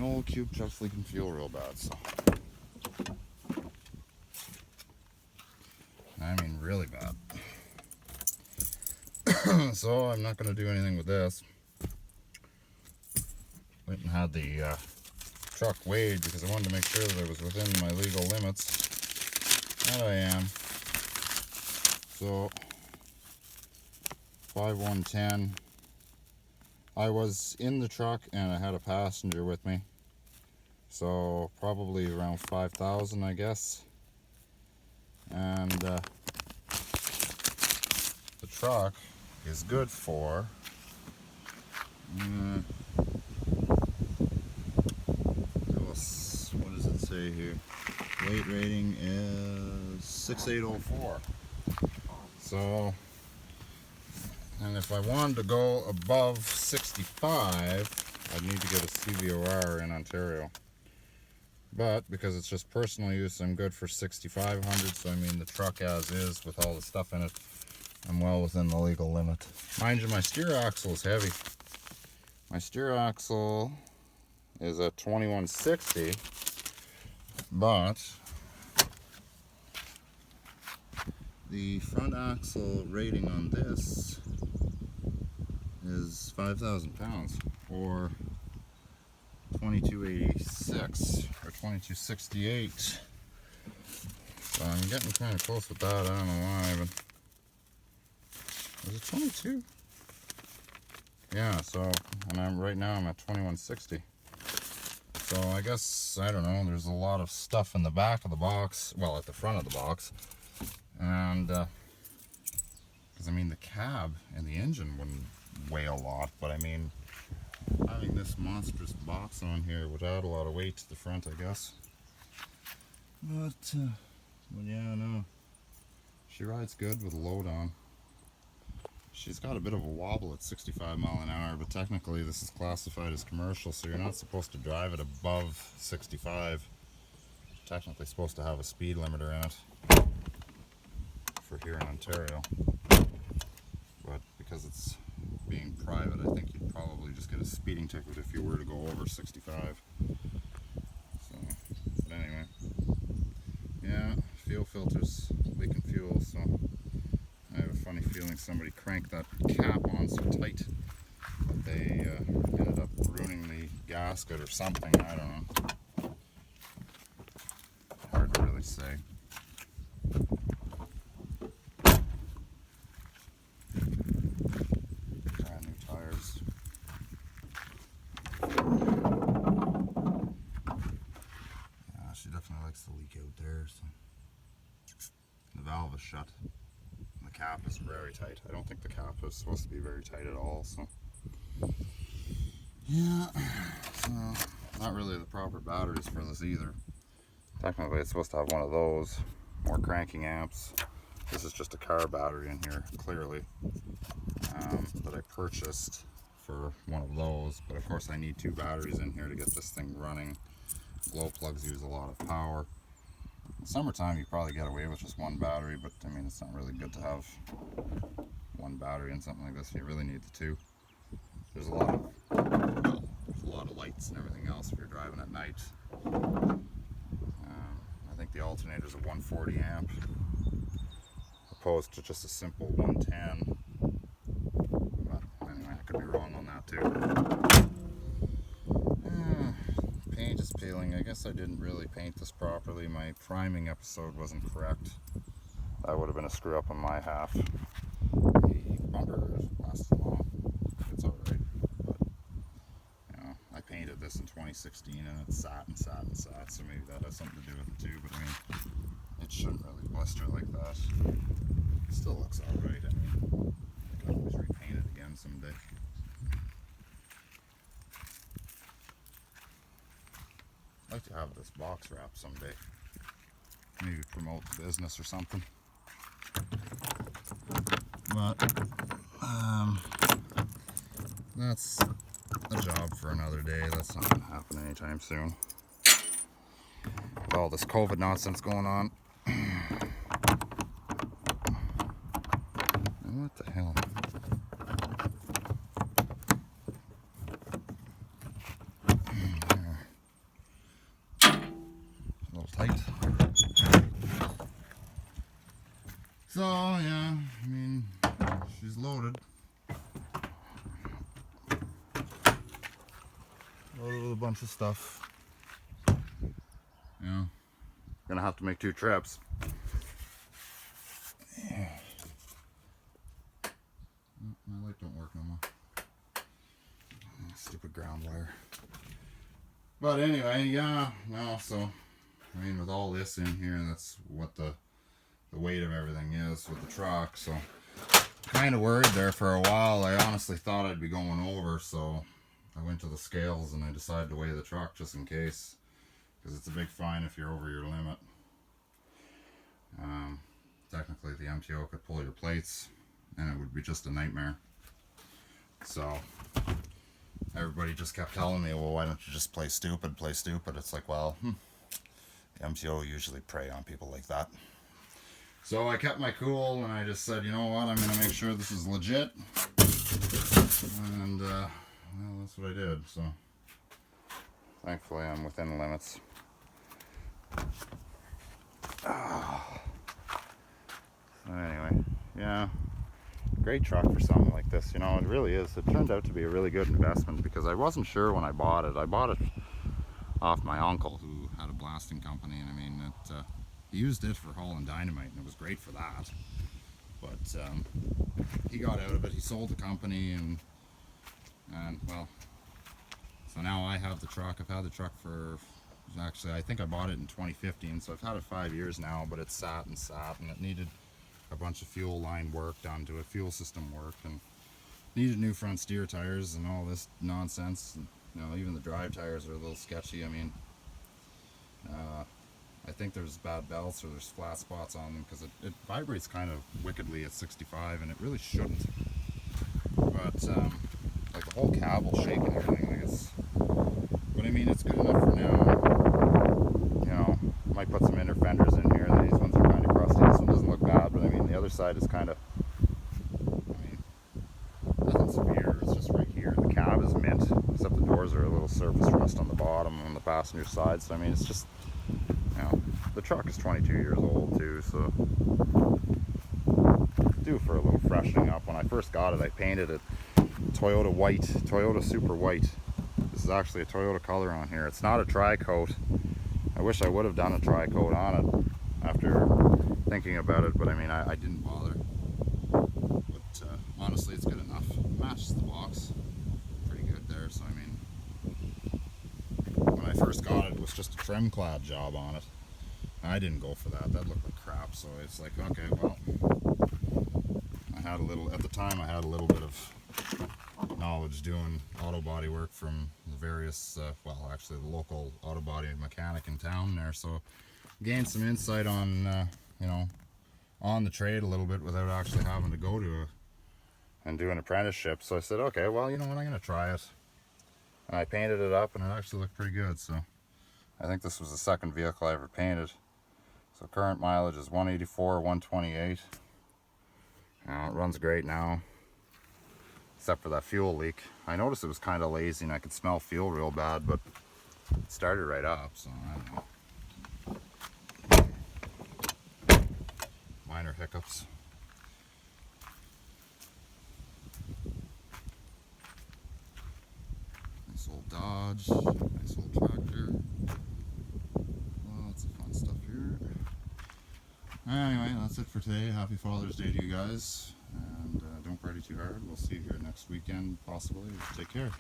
The old cube truck's leaking fuel real bad, so. I mean, really bad. So I'm not going to do anything with this. Went and had the truck weighed because I wanted to make sure that it was within my legal limits. And I am. So 5,110. I was in the truck and I had a passenger with me. So probably around 5,000, I guess. And the truck is good for what does it say here? Weight rating is 6,804. So, and if I wanted to go above 65, I'd need to get a CVOR in Ontario. But because it's just personal use, I'm good for 6,500. So I mean, the truck as is with all the stuff in it, I'm well within the legal limit. Mind you, my steer axle is heavy. My steer axle is a 2160, but the front axle rating on this is 5,000 pounds, or 2286 or 2268. So I'm getting kind of close with that. I don't know why, but is it 22? Yeah. So, and right now I'm at 2160. So I guess, I don't know, there's a lot of stuff in the back of the box, well, at the front of the box, and because I mean the cab and the engine wouldn't weigh a lot, but I mean having this monstrous box on here would add a lot of weight to the front, I guess. But yeah, no, she rides good with a load on. She's got a bit of a wobble at 65 mile an hour, but technically this is classified as commercial, so you're not supposed to drive it above 65. You're technically supposed to have a speed limiter in it for here in Ontario. But because it's being private, I think you'd probably just get a speeding ticket if you were to go over 65. So, but anyway. Yeah, fuel filter's leaking fuel, so I have a funny feeling somebody cranked that cap on so tight that they ended up ruining the gasket or something. I don't know. Hard to really say. Brand new tires. Yeah, she definitely likes to leak out there. So the valve is shut. The cap is very tight. I don't think the cap is supposed to be very tight at all, so yeah, so not really the proper batteries for this either. Technically it's supposed to have one of those, more cranking amps. This is just a car battery in here, clearly, that I purchased for one of those, but of course I need two batteries in here to get this thing running. Glow plugs use a lot of power. In summertime you probably get away with just one battery, but I mean it's not really good to have one battery in something like this. You really need the two. There's a lot of lights and everything else if you're driving at night. I think the alternator is a 140 amp opposed to just a simple 110. But anyway, I could be wrong on that too. Paint is peeling. I guess I didn't really paint this properly. My priming episode wasn't correct. That would have been a screw up on my half. The bumper lasted long. It's alright. But, you know, I painted this in 2016 and it sat and sat and sat, so maybe that has something to do with it too. But I mean, it shouldn't really blister like that. It still looks alright. I mean, I can always repaint it again someday. I'd like to have this box wrap someday. Maybe promote the business or something. But that's a job for another day. That's not going to happen anytime soon. With all this COVID nonsense going on. And what the hell? So yeah, I mean, she's loaded. Loaded with a bunch of stuff. Yeah, gonna have to make 2 trips. Yeah. My light don't work no more. Stupid ground wire. But anyway, yeah, no, so I mean, with all this in here, that's what the weight of everything is with the truck. So kind of worried there for a while. I honestly thought I'd be going over, so I went to the scales and I decided to weigh the truck just in case, because it's a big fine if you're over your limit. Technically the MTO could pull your plates and it would be just a nightmare. So everybody just kept telling me, well, why don't you just play stupid? It's like, well, the MTO usually prey on people like that. So I kept my cool and I just said, you know what, I'm going to make sure this is legit. And, well, that's what I did. So thankfully I'm within limits. So anyway, yeah, great truck for something like this. You know, it really is. It turned out to be a really good investment because I wasn't sure when I bought it. I bought it off my uncle who had a blasting company, and I mean, he used it for hauling dynamite and it was great for that. But he got out of it. He sold the company and well, so now I have the truck. I've had the truck for, actually, I think I bought it in 2015, so I've had it 5 years now, but it sat and it needed a bunch of fuel line work done to it, fuel system work, and needed new front steer tires and all this nonsense. And, you know, even the drive tires are a little sketchy. I mean, I think there's bad belts or there's flat spots on them because it vibrates kind of wickedly at 65, and it really shouldn't. But like the whole cab will shake and everything. Like but I mean, it's good enough for now. You know, might put some inner fenders in here. These ones are kind of crusty. This one doesn't look bad, but I mean, the other side is kind of, I mean, nothing severe. It's just right here. The cab is mint, except the doors are a little surface rust on the bottom on the passenger side. So I mean, it's just, you know, the truck is 22 years old too, so due for a little freshening up. When I first got it, I painted it Toyota white, Toyota super white. This is actually a Toyota color on here. It's not a tri-coat. I wish I would have done a tri-coat on it after thinking about it, but I mean, I didn't bother. But honestly, it's good enough. It matches the box pretty good there. So I mean, when I first got it, it was just a trim clad job on it. I didn't go for that. That looked like crap. So it's like, okay, well, I had a little, at the time I had a little bit of knowledge doing auto body work from the various, well, actually the local auto body mechanic in town there. So gained some insight on, you know, on the trade a little bit without actually having to go to and do an apprenticeship. So I said, okay, well, you know what, I'm going to try it. And I painted it up and it actually looked pretty good. So I think this was the second vehicle I ever painted. So current mileage is 184, 128. It runs great now, except for that fuel leak. I noticed it was kind of lazy and I could smell fuel real bad, but it started right up, so I don't know. Minor hiccups. Nice old Dodge, nice old tractor. Lots of fun stuff here. Anyway, that's it for today. Happy Father's Day to you guys. And don't party too hard. We'll see you here next weekend, possibly. Take care.